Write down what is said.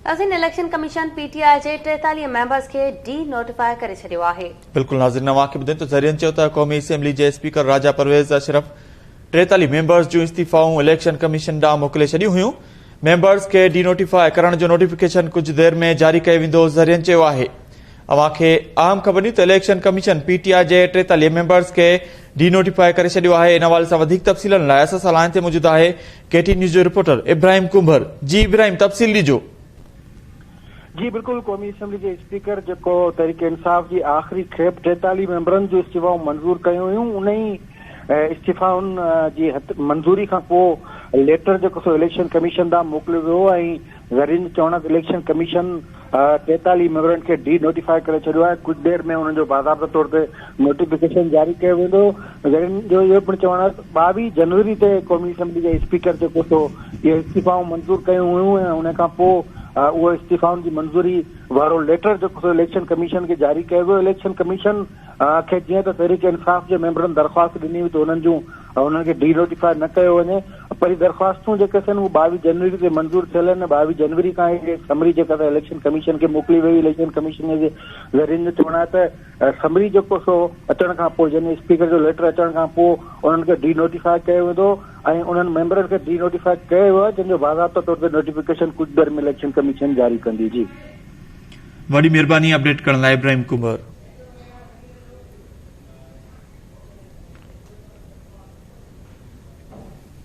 नाज़रीन, election commission PTI जे 43 members के D notify करे छडियो आहे। बिल्कुल नाज़रीन, नवां खे ॿुधनि तो ज़रियनि चयो त क़ौमी असेंबली जे स्पीकर राजा परवेज़ अशरफ 43 मेंबर्स जूं इस्तीफ़ाऊं इलेक्शन कमीशन ॾांहुं मोकिले छॾियूं हुयूं। मेंबर्स खे डी नोटिफाई करण जो नोटिफिकेशन कुछ देर में जारी कयो वेंदो, ज़रियनि चयो आहे। अवां खे अहम ख़बर ॾिनी त इलेक्शन कमीशन पीटीआई जे 43 मेंबर्स खे डी नोटिफाई करे छॾियो आहे। इन हवाले सां वधीक तफ़सीलनि लाइ असां सां लाइन ते मौजूद आहे केटी न्यूज़ जो रिपोर्टर इब्राहिम कुंभर। जी इब्राहिम, तफ़सील ॾिजो। जी बिल्कुल, क़ौमी असेंबली जे स्पीकर जेको तहरीक इंसाफ जी आख़िरी खेप 43 मेंबरनि जो इस्तीफ़ाऊं मंज़ूर कयूं हुयूं, उन ई इस्तीफ़ाउनि जी मंज़ूरी खां पोइ लेटर जेको सो इलेक्शन कमीशन ॾांहुं मोकिलियो वियो ऐं ज़रियनि चवण त इलेक्शन कमीशन 43 मेंबरनि खे डी नोटिफाई करे छॾियो आहे। कुछ देर में उन्हनि जो बाज़ाब्ता तौर ते नोटिफिकेशन जारी कयो वेंदो। ज़रियनि जो इहो पिणु चवणु आहे 22 जनवरी ते क़ौमी असेंबली जे स्पीकर जेको सो इहे इस्तीफ़ाऊं मंज़ूर कयूं हुयूं ऐं उन खां पोइ उहो इस्तीफ़ाउनि जी मंज़ूरी वारो लेटर जेको सो इलेक्शन कमीशन खे जारी कयो वियो। इलेक्शन कमीशन खे जीअं त तहरीक इंसाफ जे मेंबरनि दरख़्वास्त ॾिनी हुई त उन्हनि खे डी नोटिफाई न कयो वञे, पर दरख़्वास्तूं जेके आहिनि उहे 22 जनवरी ते मंज़ूर थियल आहिनि। 22 जनवरी खां इहे समरी जेका त इलेक्शन कमीशन खे मोकिली वई। इलेक्शन कमीशन जे ज़रिए जो चवणु आहे त समरी जेको सो अचण खां पोइ, यानी स्पीकर जो लेटर अचण खां पोइ उन्हनि खे डी नोटिफाई कयो वेंदो ऐं उन्हनि मेंबरनि खे डी नोटिफाई कयो वियो आहे, जंहिंजो बाज़ाब्ता तौर ते नोटिफिकेशन कुछ देर में इलेक्शन कमीशन जारी कंदी। जी, वॾी महिरबानी अपडेट करण लाइ इब्राहिम कुंभर।